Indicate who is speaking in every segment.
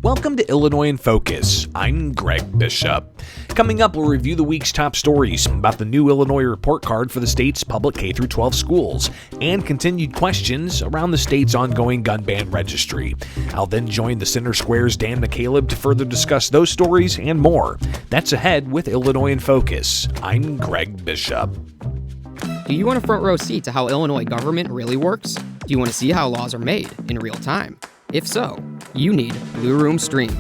Speaker 1: Welcome to Illinois in Focus. I'm Greg Bishop. Coming up, we'll review the week's top stories about the new Illinois report card for the state's public K-12 schools and continued questions around the state's ongoing gun ban registry. I'll then join the Center Square's Dan McCaleb to further discuss those stories and more. That's ahead with Illinois in Focus. I'm Greg Bishop.
Speaker 2: Do you want a front row seat to how Illinois government really works? Do you want to see how laws are made in real time? If so, you need Blue Room Stream,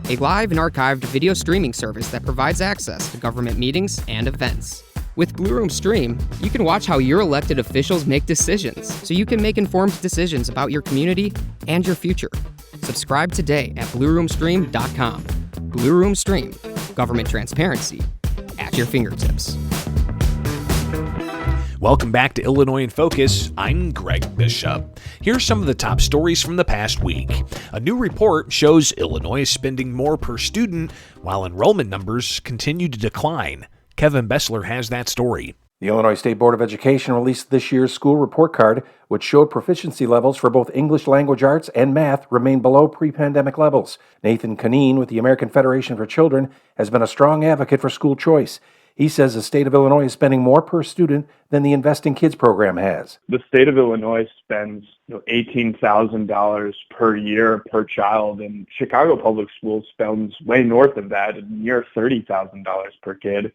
Speaker 2: a live and archived video streaming service that provides access to government meetings and events. With Blue Room Stream, you can watch how your elected officials make decisions so you can make informed decisions about your community and your future. Subscribe today at blueroomstream.com. Blue Room Stream, government transparency at your fingertips.
Speaker 1: Welcome back to Illinois in Focus. I'm Greg Bishop. Here's some of the top stories from the past week. A new report shows Illinois is spending more per student while enrollment numbers continue to decline. Kevin Bessler has that story.
Speaker 3: The Illinois State Board of Education released this year's school report card, which showed proficiency levels for both English language arts and math remain below pre-pandemic levels. Nathan Kaneen with the American Federation for Children has been a strong advocate for school choice. He says the state of Illinois is spending more per student than the Invest in Kids program has.
Speaker 4: The state of Illinois spends $18,000 per year per child, and Chicago Public Schools spends way north of that, near $30,000 per kid,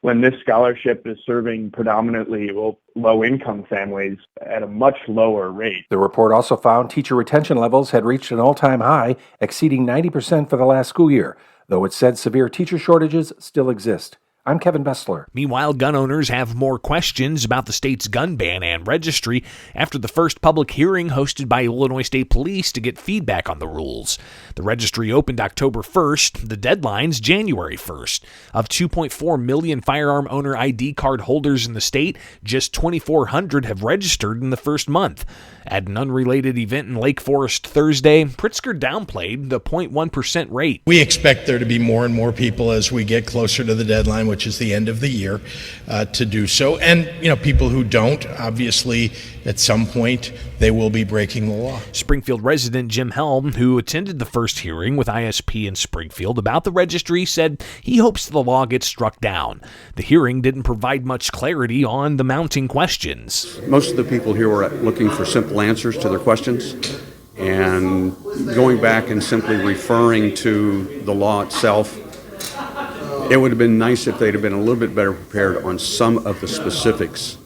Speaker 4: when this scholarship is serving predominantly low-income families at a much lower rate.
Speaker 3: The report also found teacher retention levels had reached an all-time high, exceeding 90% for the last school year, though it said severe teacher shortages still exist. I'm Kevin Bessler.
Speaker 1: Meanwhile, gun owners have more questions about the state's gun ban and registry after the first public hearing hosted by Illinois State Police to get feedback on the rules. The registry opened October 1st. The deadline's January 1st. Of 2.4 million firearm owner ID card holders in the state, just 2,400 have registered in the first month. At an unrelated event in Lake Forest Thursday, Pritzker downplayed the 0.1% rate.
Speaker 5: We expect there to be more and more people as we get closer to the deadline, which is the end of the year, to do so. And, people who don't, obviously, at some point, they will be breaking the law.
Speaker 1: Springfield resident Jim Helm, who attended the first hearing with ISP in Springfield about the registry, said he hopes the law gets struck down. The hearing didn't provide much clarity on the mounting questions.
Speaker 6: Most of the people here were looking for simple answers to their questions, and going back and simply referring to the law itself, it would have been nice if they'd have been a little bit better prepared on some of the specifics.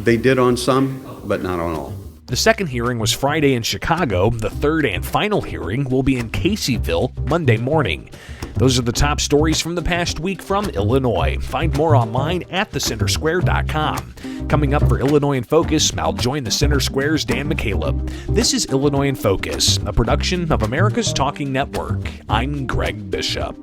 Speaker 6: They did on some, but not on all.
Speaker 1: The second hearing was Friday in Chicago. The third and final hearing will be in Caseyville Monday morning. Those are the top stories from the past week from Illinois. Find more online at thecentersquare.com. Coming up for Illinois in Focus, I'll join the Center Square's Dan McCaleb. This is Illinois in Focus, a production of America's Talking Network. I'm Greg Bishop.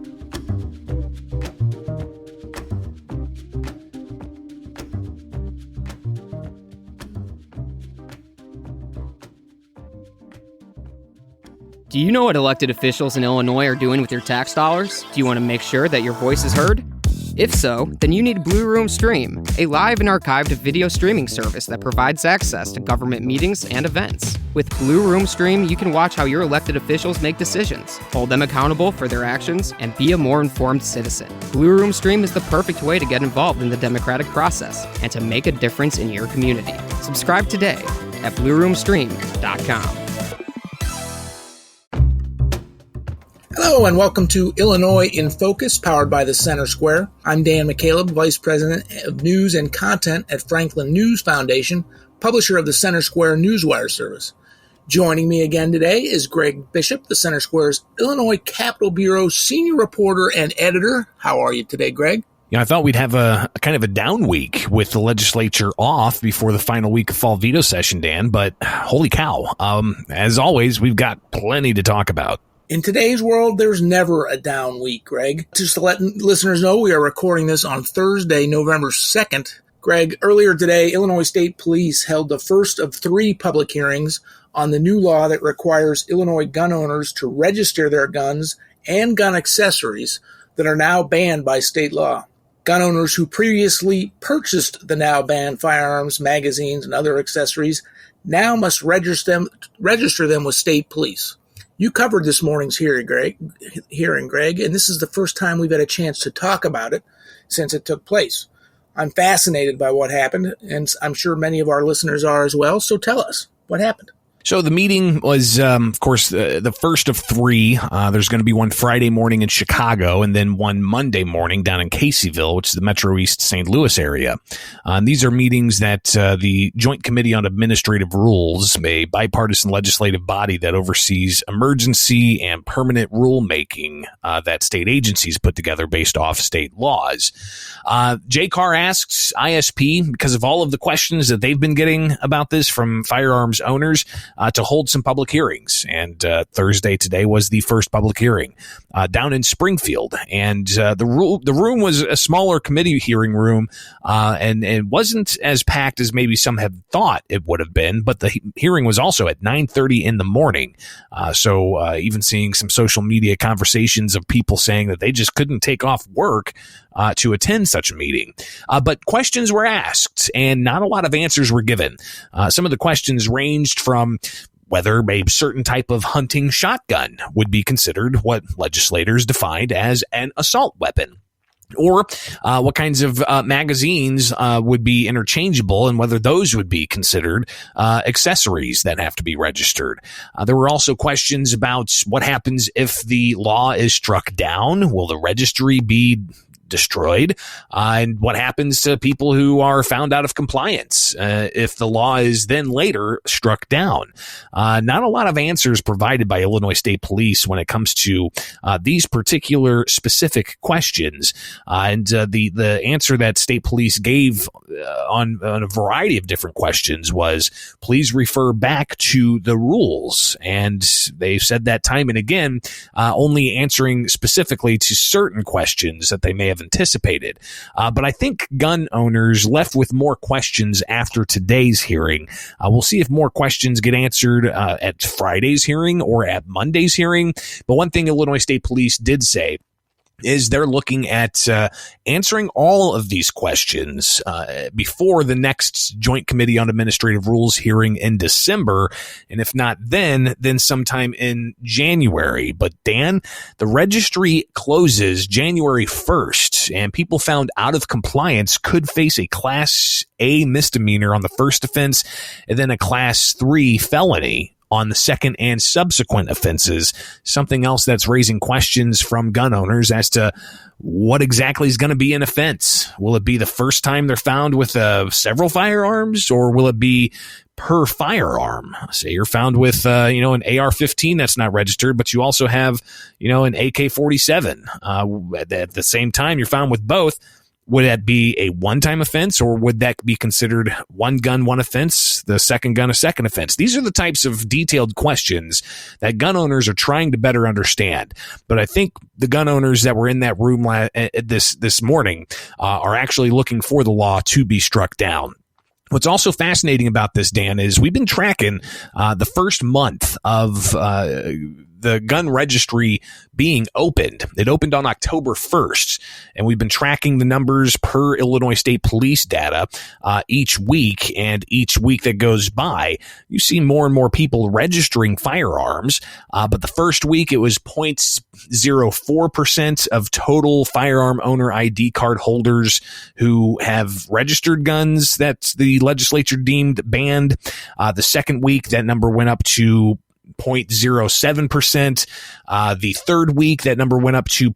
Speaker 2: Do you know what elected officials in Illinois are doing with your tax dollars? Do you want to make sure that your voice is heard? If so, then you need Blue Room Stream, a live and archived video streaming service that provides access to government meetings and events. With Blue Room Stream, you can watch how your elected officials make decisions, hold them accountable for their actions, and be a more informed citizen. Blue Room Stream is the perfect way to get involved in the democratic process and to make a difference in your community. Subscribe today at blueroomstream.com.
Speaker 7: Hello and welcome to Illinois in Focus, powered by the Center Square. I'm Dan McCaleb, Vice President of News and Content at Franklin News Foundation, publisher of the Center Square Newswire service. Joining me again today is Greg Bishop, the Center Square's Illinois Capitol Bureau Senior Reporter and Editor. How are you today, Greg?
Speaker 1: I thought we'd have a kind of a down week with the legislature off before the final week of fall veto session, Dan, but holy cow. As always, we've got plenty to talk about.
Speaker 7: In today's world, there's never a down week, Greg. Just to let listeners know, we are recording this on Thursday, November 2nd. Greg, earlier today, Illinois State Police held the first of 3 public hearings on the new law that requires Illinois gun owners to register their guns and gun accessories that are now banned by state law. Gun owners who previously purchased the now banned firearms, magazines, and other accessories now must register them with state police. You covered this morning's hearing, Greg, and this is the first time we've had a chance to talk about it since it took place. I'm fascinated by what happened, and I'm sure many of our listeners are as well. So tell us, what happened?
Speaker 1: So the meeting was, of course, the first of three. There's going to be one Friday morning in Chicago and then one Monday morning down in Caseyville, which is the Metro East St. Louis area. These are meetings that the Joint Committee on Administrative Rules, a bipartisan legislative body that oversees emergency and permanent rulemaking that state agencies put together based off state laws. JCAR asks ISP, because of all of the questions that they've been getting about this from firearms owners, to hold some public hearings. And Thursday today was the first public hearing down in Springfield. And the room was a smaller committee hearing room, and it wasn't as packed as maybe some had thought it would have been. But the hearing was also at 9:30 in the morning. So even seeing some social media conversations of people saying that they just couldn't take off work to attend such a meeting. But questions were asked, and not a lot of answers were given. Some of the questions ranged from whether a certain type of hunting shotgun would be considered what legislators defined as an assault weapon, or what kinds of magazines would be interchangeable and whether those would be considered accessories that have to be registered. There were also questions about what happens if the law is struck down. Will the registry be destroyed? And what happens to people who are found out of compliance if the law is then later struck down? Not a lot of answers provided by Illinois State Police when it comes to these particular specific questions. And the answer that State Police gave on a variety of different questions was, please refer back to the rules. And they've said that time and again, only answering specifically to certain questions that they may have anticipated. But I think gun owners left with more questions after today's hearing. We'll see if more questions get answered at Friday's hearing or at Monday's hearing. But one thing Illinois State Police did say is they're looking at answering all of these questions before the next Joint Committee on Administrative Rules hearing in December. And if not then sometime in January. But Dan, the registry closes January 1st, and people found out of compliance could face a Class A misdemeanor on the first offense and then a Class 3 felony on the second and subsequent offenses. Something else that's raising questions from gun owners as to what exactly is going to be an offense. Will it be the first time they're found with several firearms, or will it be per firearm? Say you're found with an AR-15 that's not registered, but you also have an AK-47. At the same time, you're found with both. Would that be a one-time offense, or would that be considered one gun, one offense, the second gun, a second offense? These are the types of detailed questions that gun owners are trying to better understand. But I think the gun owners that were in that room this morning are actually looking for the law to be struck down. What's also fascinating about this, Dan, is we've been tracking the first month of the gun registry being opened. It opened on October 1st, and we've been tracking the numbers per Illinois State Police data each week. And each week that goes by, you see more and more people registering firearms. But the first week, it was 0.04% of total firearm owner ID card holders who have registered guns that the legislature deemed banned. The second week, that number went up to 0.07%. The third week, that number went up to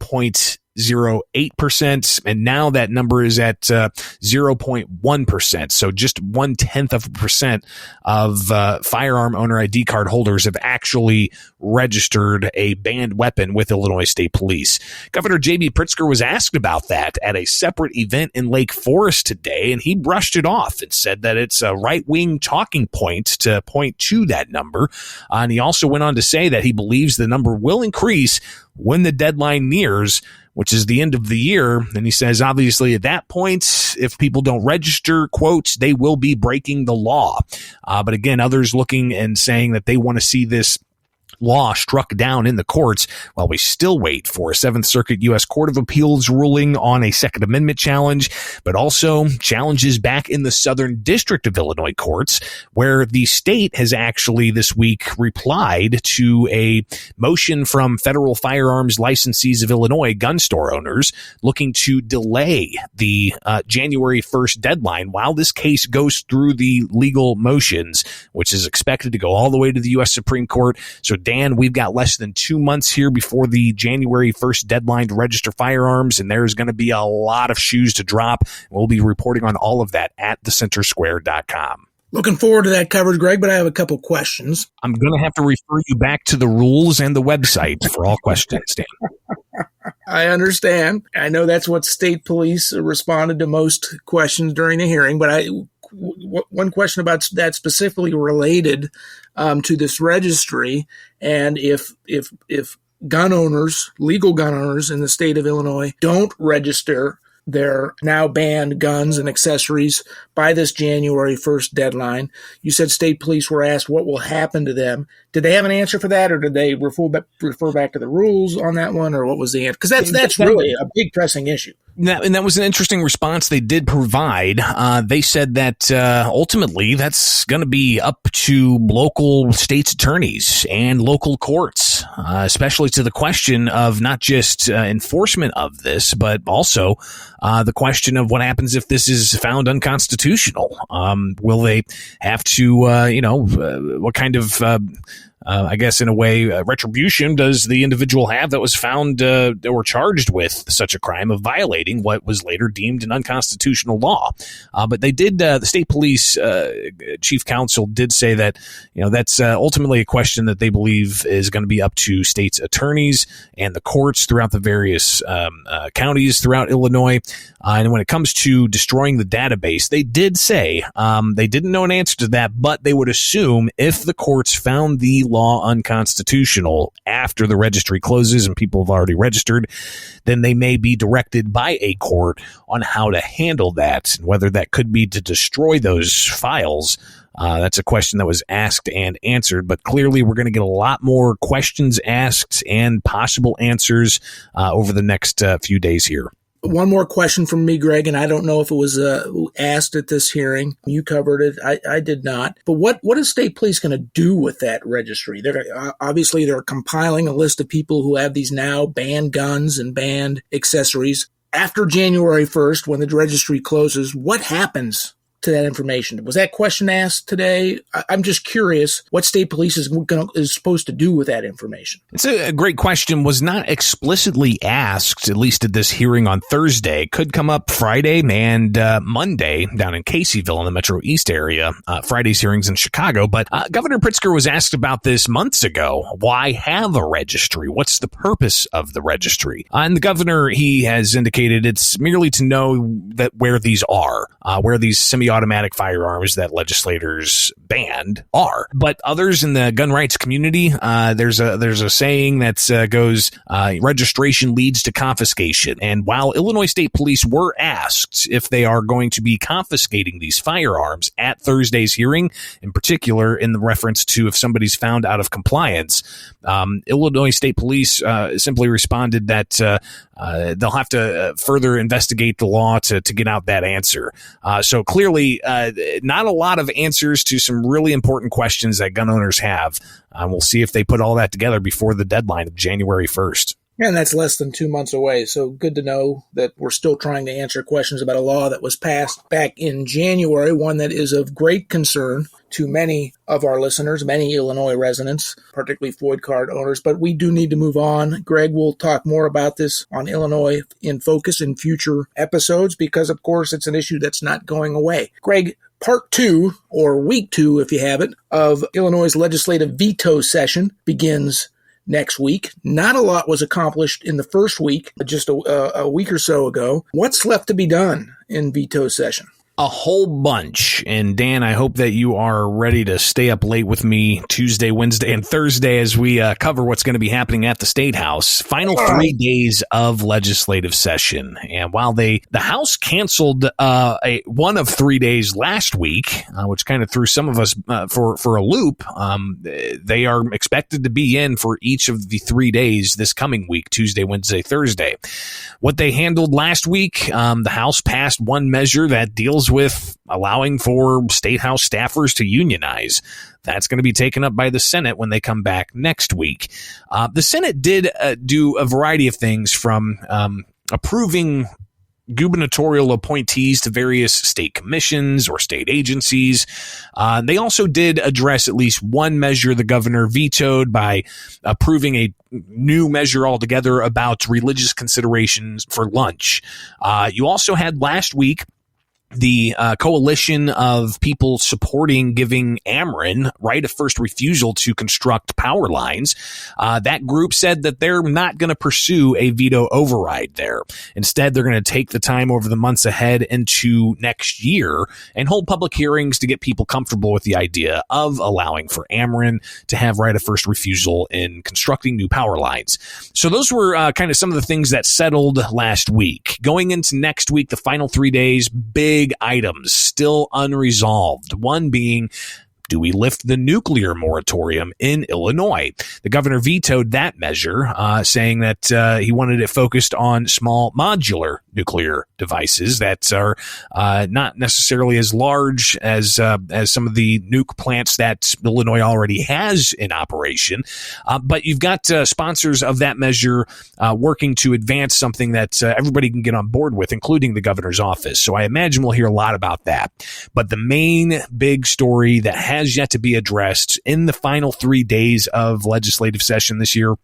Speaker 1: 0.08%, and now that number is at 0.1%. So just 0.1% of firearm owner ID card holders have actually registered a banned weapon with Illinois State Police. Governor J.B. Pritzker was asked about that at a separate event in Lake Forest today, and he brushed it off and said that it's a right-wing talking point to point to that number. And he also went on to say that he believes the number will increase when the deadline nears, which is the end of the year. And he says, obviously, at that point, if people don't register, quote, they will be breaking the law. But again, others looking and saying that they want to see this law struck down in the courts while we still wait for a 7th Circuit U.S. Court of Appeals ruling on a Second Amendment challenge, but also challenges back in the Southern District of Illinois courts, where the state has actually this week replied to a motion from federal firearms licensees of Illinois gun store owners looking to delay the January 1st deadline while this case goes through the legal motions, which is expected to go all the way to the U.S. Supreme Court. So, Dan, we've got less than 2 months here before the January 1st deadline to register firearms, and there's going to be a lot of shoes to drop. We'll be reporting on all of that at thecentersquare.com.
Speaker 7: Looking forward to that coverage, Greg, but I have a couple questions.
Speaker 1: I'm going to have to refer you back to the rules and the website for all questions, Dan.
Speaker 7: I understand. I know that's what state police responded to most questions during the hearing, but one question about that specifically related to this registry, and if gun owners, legal gun owners in the state of Illinois don't register their now banned guns and accessories by this January 1st deadline. You said state police were asked what will happen to them. Did they have an answer for that, or did they refer back to the rules on that one, or what was the answer? Because that's really a big pressing issue.
Speaker 1: And that was an interesting response they did provide. They said that ultimately that's going to be up to local state's attorneys and local courts, especially to the question of not just enforcement of this, but also the question of what happens if this is found unconstitutional. Will they have to, what kind of I guess in a way, retribution does the individual have that was found or charged with such a crime of violating what was later deemed an unconstitutional law? But they did, the state police chief counsel did say that, that's ultimately a question that they believe is going to be up to states' attorneys and the courts throughout the various counties throughout Illinois. And when it comes to destroying the database, they did say they didn't know an answer to that, but they would assume if the courts found the law unconstitutional after the registry closes and people have already registered, then they may be directed by a court on how to handle that, and whether that could be to destroy those files. That's a question that was asked and answered, but clearly we're going to get a lot more questions asked and possible answers over the next few days here.
Speaker 7: One more question from me, Greg, and I don't know if it was asked at this hearing. You covered it. I did not. But what is state police going to do with that registry? Obviously, they're compiling a list of people who have these now banned guns and banned accessories. After January 1st, when the registry closes, what happens to that information? Was that question asked today? I'm just curious what state police is supposed to do with that information.
Speaker 1: It's a great question. Was not explicitly asked, at least at this hearing on Thursday. Could come up Friday and Monday down in Caseyville in the Metro East area. Friday's hearings in Chicago. But Governor Pritzker was asked about this months ago. Why have a registry? What's the purpose of the registry? And the governor, he has indicated it's merely to know that where these are, where these semi-automatic firearms that legislators banned are. But others in the gun rights community, there's a saying that goes, registration leads to confiscation. And while Illinois State Police were asked if they are going to be confiscating these firearms at Thursday's hearing, in particular in the reference to if somebody's found out of compliance, Illinois State Police simply responded that they'll have to further investigate the law to get out that answer. So clearly, not a lot of answers to some really important questions that gun owners have. We'll see if they put all that together before the deadline of January 1st.
Speaker 7: And that's less than 2 months away. So good to know that we're still trying to answer questions about a law that was passed back in January, one that is of great concern to many of our listeners, many Illinois residents, particularly Floyd card owners. But we do need to move on. Greg will talk more about this on Illinois in Focus in future episodes because, of course, it's an issue that's not going away. Greg, Part 2, or Week 2, if you have it, of Illinois' legislative veto session begins next week. Not a lot was accomplished in the first week, just a week or so ago. What's left to be done in veto session?
Speaker 1: a whole bunch. And Dan, I hope that you are ready to stay up late with me Tuesday, Wednesday, and Thursday as we cover what's going to be happening at the State House. Final 3 days of legislative session. And while the House canceled one of 3 days last week, which kind of threw some of us for a loop, they are expected to be in for each of the 3 days this coming week, Tuesday, Wednesday, Thursday. What they handled last week, the House passed one measure that deals with allowing for State House staffers to unionize. That's going to be taken up by the Senate when they come back next week. The Senate did do a variety of things, from approving gubernatorial appointees to various state commissions or state agencies. They also did address at least one measure the governor vetoed by approving a new measure altogether about religious considerations for lunch. You also had last week the coalition of people supporting giving Ameren right of first refusal to construct power lines. That group said that they're not going to pursue a veto override there. Instead, they're going to take the time over the months ahead into next year and hold public hearings to get people comfortable with the idea of allowing for Ameren to have right of first refusal in constructing new power lines. So those were kind of some of the things that settled last week. Going into next week, the final 3 days, big items still unresolved. One being, do we lift the nuclear moratorium in Illinois? The governor vetoed that measure, saying that he wanted it focused on small modular nuclear devices that are not necessarily as large as some of the nuke plants that Illinois already has in operation. But you've got sponsors of that measure working to advance something that everybody can get on board with, including the governor's office. So I imagine we'll hear a lot about that. But the main big story that has yet to be addressed in the final 3 days of legislative session this year,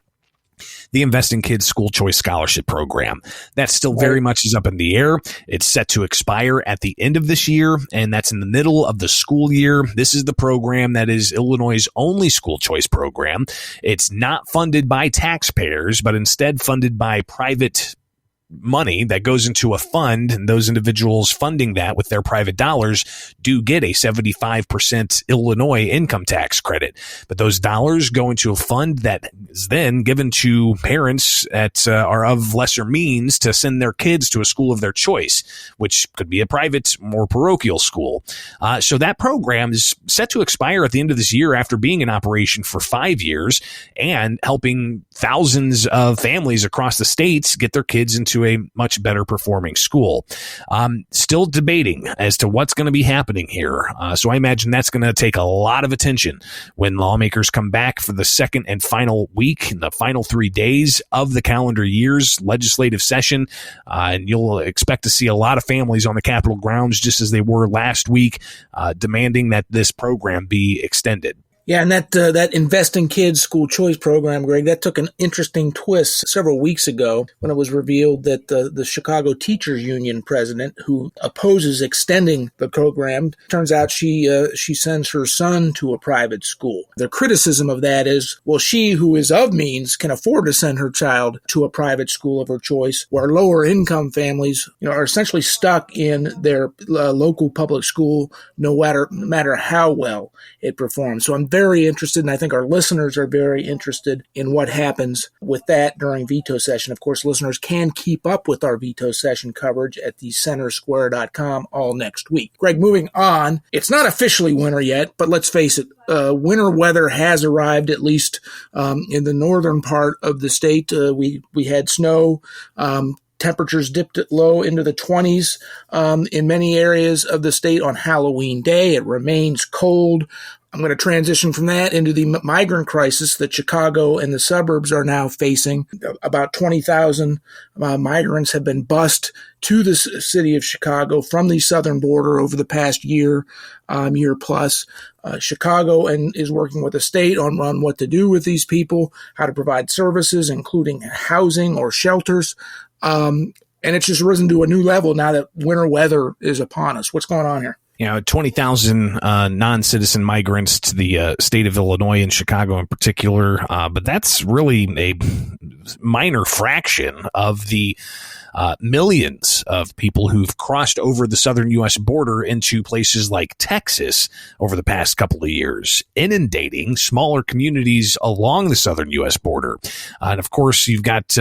Speaker 1: the Invest in Kids School Choice Scholarship Program. That still very much is up in the air. It's set to expire at the end of this year, and that's in the middle of the school year. This is the program that is Illinois' only school choice program. It's not funded by taxpayers, but instead funded by private money that goes into a fund, and those individuals funding that with their private dollars do get a 75% Illinois income tax credit. But those dollars go into a fund that is then given to parents that are of lesser means to send their kids to a school of their choice, which could be a private or parochial school. So that program is set to expire at the end of this year after being in operation for 5 years and helping thousands of families across the states get their kids into a much better performing school. Still debating as to what's going to be happening here. So I imagine that's going to take a lot of attention when lawmakers come back for the second and final week, the final 3 days of the calendar year's legislative session. And you'll expect to see a lot of families on the Capitol grounds, just as they were last week, demanding that this program be extended.
Speaker 7: Yeah, and that Invest in Kids School Choice Program, Greg, that took an interesting twist several weeks ago when it was revealed that the Chicago Teachers Union president, who opposes extending the program, turns out she sends her son to a private school. The criticism of that is, well, she, who is of means, can afford to send her child to a private school of her choice, where lower income families, are essentially stuck in their local public school, no matter how well it performs. So I'm very interested, and I think our listeners are very interested in what happens with that during veto session. Of course, listeners can keep up with our veto session coverage at thecentersquare.com all next week. Greg, moving on, it's not officially winter yet, but let's face it, winter weather has arrived, at least in the northern part of the state. We had snow. Temperatures dipped low into the 20s in many areas of the state on Halloween Day. It remains cold. I'm going to transition from that into the migrant crisis that Chicago and the suburbs are now facing. About 20,000 migrants have been bused to the city of Chicago from the southern border over the past year plus. Chicago is working with the state on what to do with these people, how to provide services, including housing or shelters. And it's just risen to a new level now that winter weather is upon us. What's going on here?
Speaker 1: 20,000 non-citizen migrants to the state of Illinois and Chicago in particular. But that's really a minor fraction of the millions of people who've crossed over the southern U.S. border into places like Texas over the past couple of years, inundating smaller communities along the southern U.S. border. And of course, you've got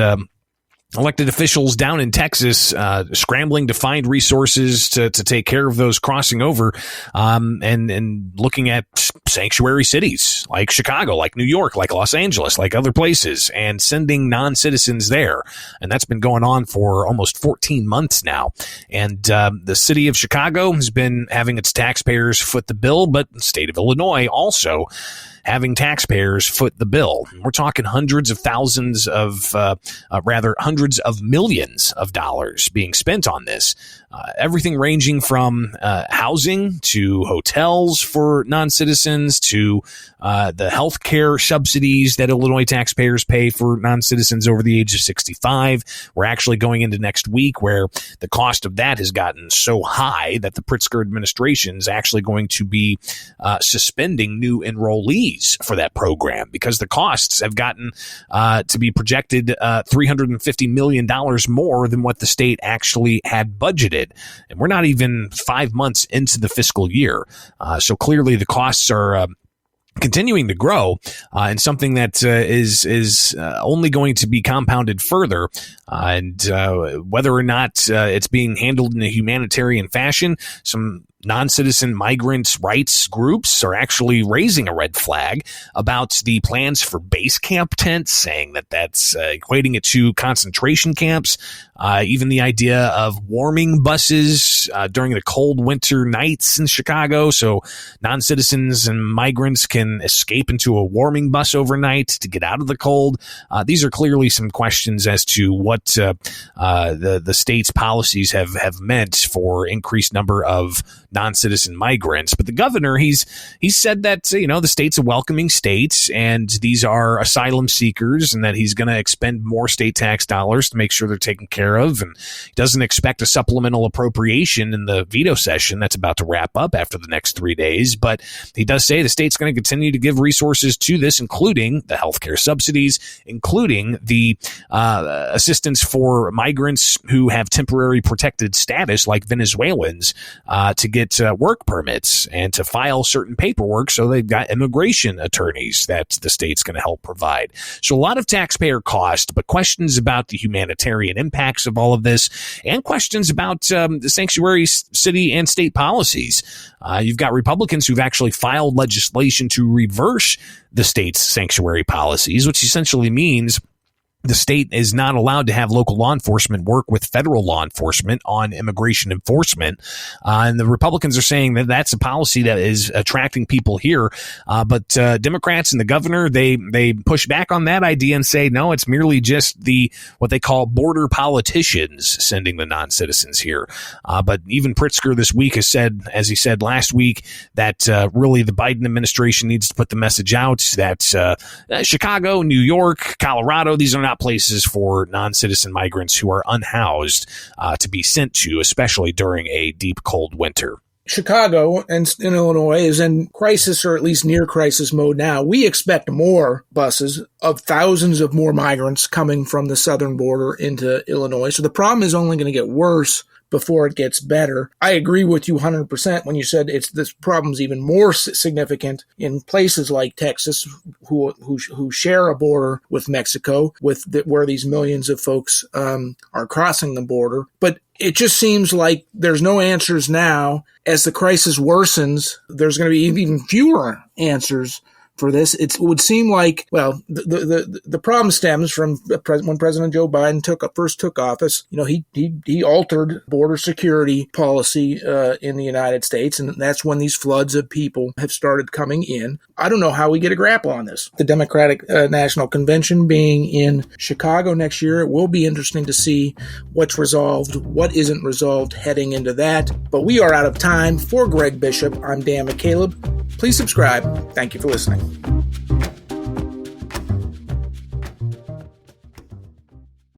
Speaker 1: elected officials down in Texas scrambling to find resources to take care of those crossing over, and looking at sanctuary cities like Chicago, like New York, like Los Angeles, like other places, and sending non-citizens there. And that's been going on for almost 14 months now. And the city of Chicago has been having its taxpayers foot the bill, but the state of Illinois also having taxpayers foot the bill. We're talking hundreds of thousands of, hundreds of millions of dollars being spent on this. Everything ranging from housing to hotels for non-citizens to the health care subsidies that Illinois taxpayers pay for non-citizens over the age of 65. We're actually going into next week where the cost of that has gotten so high that the Pritzker administration is actually going to be suspending new enrollees for that program because the costs have gotten to be projected $350 million more than what the state actually had budgeted. And we're not even 5 months into the fiscal year. So clearly the costs are continuing to grow, and something that is only going to be compounded further. And whether or not it's being handled in a humanitarian fashion, some non-citizen migrants' rights groups are actually raising a red flag about the plans for base camp tents, saying that that's equating it to concentration camps. Even the idea of warming buses during the cold winter nights in Chicago, so non-citizens and migrants can escape into a warming bus overnight to get out of the cold. These are clearly some questions as to what the state's policies have meant for increased number of non-citizen migrants. But the governor, he's said that the state's a welcoming state and these are asylum seekers, and that he's going to expend more state tax dollars to make sure they're taken care of, and he doesn't expect a supplemental appropriation in the veto session that's about to wrap up after the next 3 days. But he does say the state's going to continue to give resources to this, including the healthcare subsidies, including the assistance for migrants who have temporary protected status like Venezuelans to get work permits and to file certain paperwork. So they've got immigration attorneys that the state's going to help provide. So a lot of taxpayer cost, but questions about the humanitarian impacts of all of this, and questions about the sanctuary city and state policies. You've got Republicans who've actually filed legislation to reverse the state's sanctuary policies, which essentially means the state is not allowed to have local law enforcement work with federal law enforcement on immigration enforcement. And the Republicans are saying that that's a policy that is attracting people here. But Democrats and the governor, they push back on that idea and say, no, it's merely just what they call border politicians sending the non-citizens here. But even Pritzker this week has said, as he said last week, that really the Biden administration needs to put the message out that Chicago, New York, Colorado, these are not places for non-citizen migrants who are unhoused to be sent to, especially during a deep, cold winter.
Speaker 7: Chicago and Illinois is in crisis, or at least near crisis mode now. We expect more buses of thousands of more migrants coming from the southern border into Illinois. So the problem is only going to get worse before it gets better. I agree with you 100% when you said this problem's even more significant in places like Texas, who share a border with Mexico, where these millions of folks are crossing the border. But it just seems like there's no answers now. As the crisis worsens, there's going to be even fewer answers for this. It would seem like, well, the problem stems from when President Joe Biden first took office. He altered border security policy in the United States, and that's when these floods of people have started coming in. I don't know how we get a grapple on this. The Democratic National Convention being in Chicago next year, it will be interesting to see what's resolved, what isn't resolved heading into that. But we are out of time. For Greg Bishop, I'm Dan McCaleb. Please subscribe. Thank you for listening.